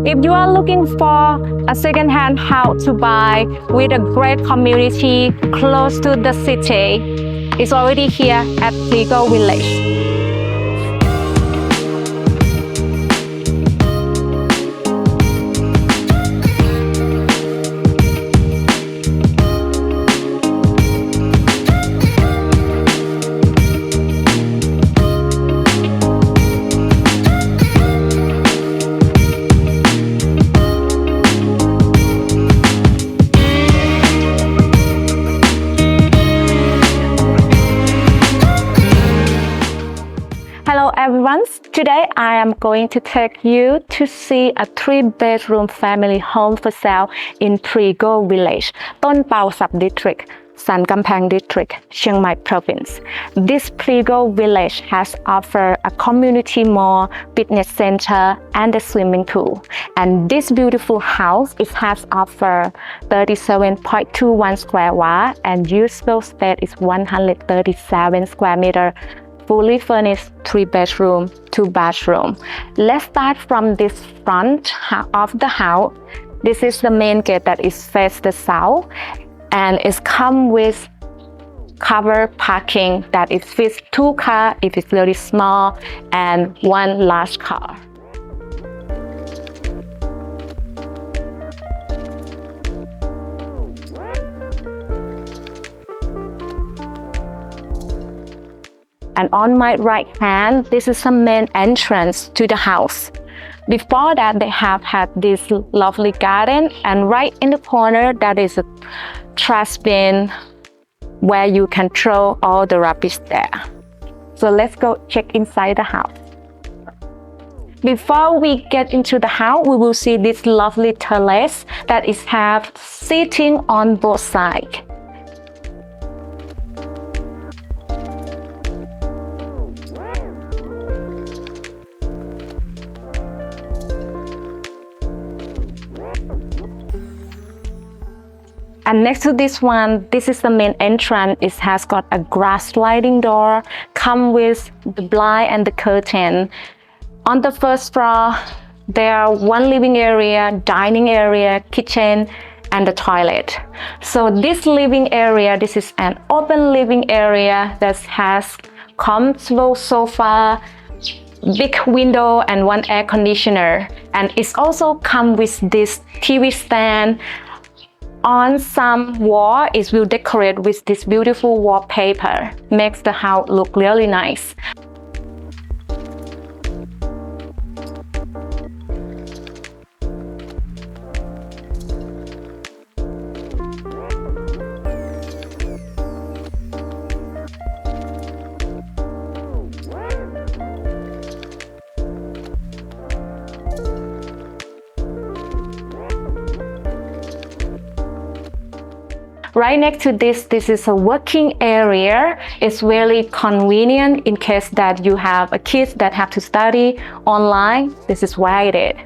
If you are looking for a second-hand house to buy with a great community close to the city, it's already here at Prego Village. Hello everyone, today I am going to take you to see a 3-bedroom family home for sale in Prego Village, Ton Pao Sub-District, San Kamphaeng District, Chiang Mai Province. This Prego Village has offered a community mall, fitness center, and a swimming pool. And this beautiful house has offered 37.21 square watt and usable space is 137 square meter. Fully furnished 3-bedroom, 2-bathroom. Let's start from this front of the house. This is the main gate that is face the south, and it comes with covered parking that it fits 2 cars if it's very small and 1 large car. And on my right hand, this is the main entrance to the house. Before that, they have had this lovely garden, and right in the corner, that is a trash bin where you can throw all the rubbish there. So let's go check inside the house. Before we get into the house, we will see this lovely terrace that is have seating on both sides. And next to this one, this is the main entrance. It has got a glass sliding door, come with the blind and the curtain. On the first floor, there are 1 living area, dining area, kitchen, and the toilet. So this living area, this is an open living area that has comfortable sofa, big window, and 1 air conditioner. And it's also come with this TV stand. On some wall, it will decorate with this beautiful wallpaper. Makes the house look really nice. Right next to this is a working area. It's really convenient in case that you have a kid that have to study online. This is where it is.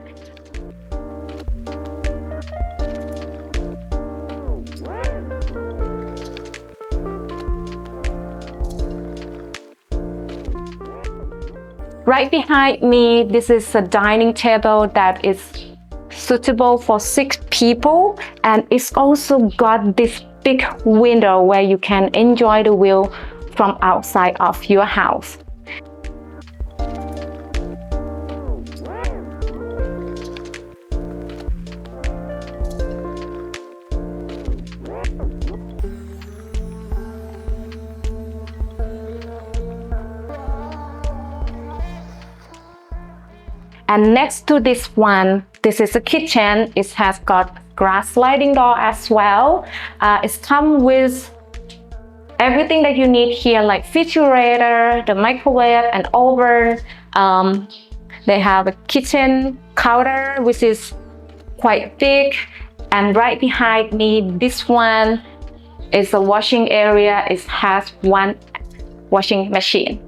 Right behind me, this is a dining table that is suitable for 6 people, and it's also got this big window where you can enjoy the view from outside of your house. And next to this one, this is a kitchen. It has got glass sliding door as well. It's come with everything that you need here, like refrigerator, the microwave, and oven. They have a kitchen counter, which is quite big. And right behind me, this one is a washing area. It has 1 washing machine.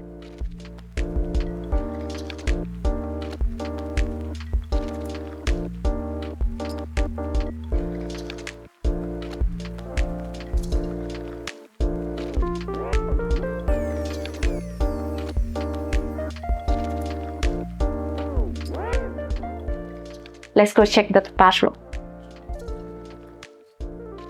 let's go check the bathroom.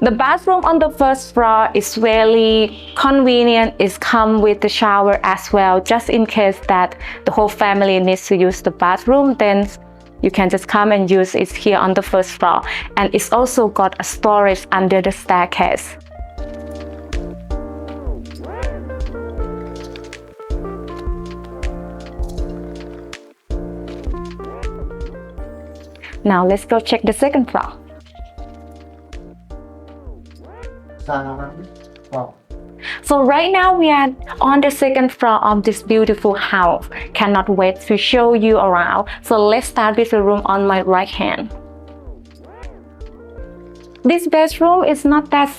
The bathroom on the first floor is really convenient. It comes with the shower as well, just in case that the whole family needs to use the bathroom, then you can just come and use it here on the first floor. And it's also got a storage under the staircase. Now let's go check the second floor. Wow. So right now we are on the second floor of this beautiful house. Cannot wait to show you around. So let's start with the room on my right hand. This bedroom is not that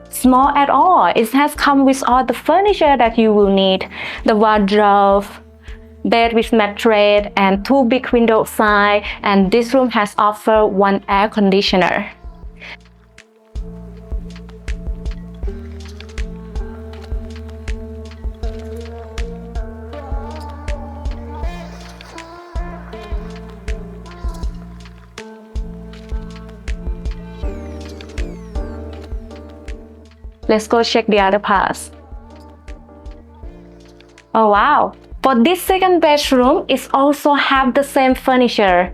small at all. It has come with all the furniture that you will need. The wardrobe, bed with mattress, and 2 big window sides. And this room has offered 1 air conditioner. Let's go check the other parts. Oh wow! For this second bedroom, it also have the same furniture.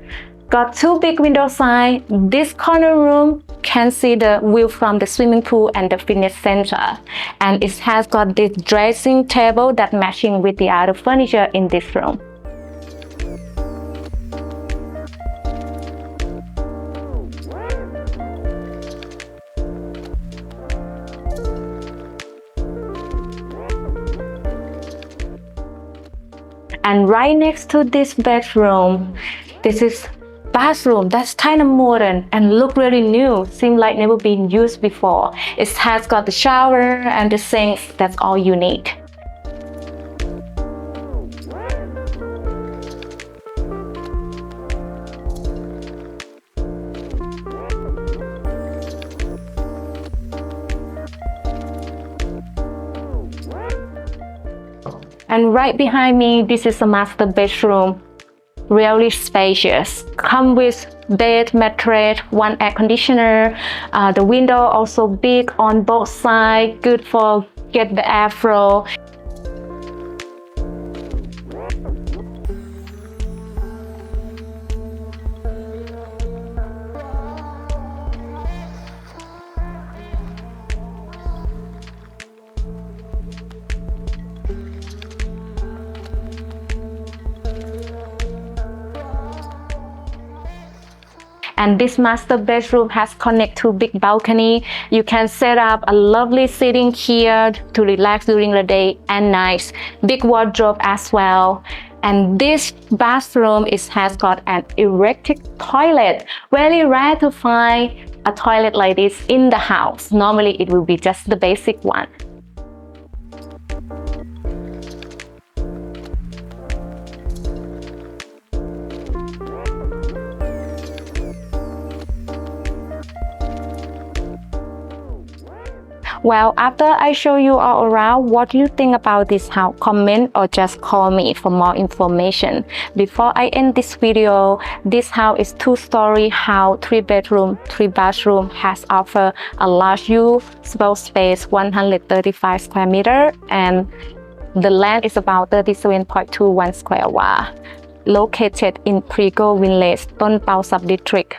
Got 2 big window sides. This corner room can see the view from the swimming pool and the fitness center. And it has got this dressing table that matching with the other furniture in this room. And right next to this bedroom, this is bathroom that's kind of modern and look really new, seem like never been used before. It has got the shower and the sink. That's all you need. And right behind me, this is a master bedroom. Really spacious. Come with bed, mattress, 1 air conditioner. The window also big on both sides, good for get the airflow. And this master bedroom has connect to big balcony. You can set up a lovely sitting here to relax during the day and night. Big wardrobe as well. And this bathroom has got an electric toilet. Very rare to find a toilet like this in the house. Normally it will be just the basic one. Well, after I show you all around, what do you think about this house? Comment or just call me for more information. Before I end this video, this house is 2-story house, 3 bedroom, 3 bathroom, has offer a large usable space, 135 square meter, and the land is about 37.21 square wa. Located in Prego Village, Ton Pao Sub-District,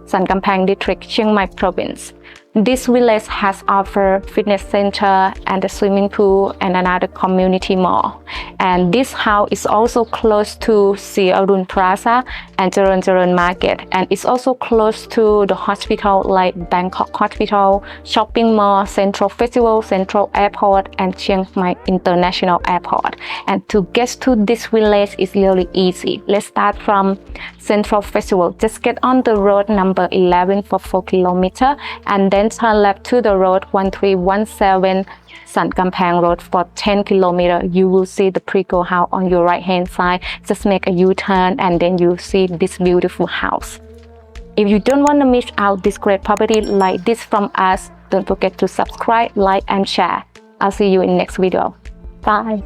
San Kamphaeng District, Chiang Mai Province. This village has offered fitness center and a swimming pool and another community mall. And this house is also close to Serene Plaza and Serene Market. And it's also close to the hospital like Bangkok Hospital, Shopping Mall, Central Festival, Central Airport, and Chiang Mai International Airport. And to get to this village is really easy. Let's start from Central Festival. Just get on the road number 11 for 4 kilometers and then turn left to the road 1317 San Kamphaeng Road for 10 kilometers. You will see the Prego house on your right hand side. Just make a U-turn and then you see this beautiful house. If you don't want to miss out this great property like this from us, don't forget to subscribe, like and share. I'll see you in next video. Bye.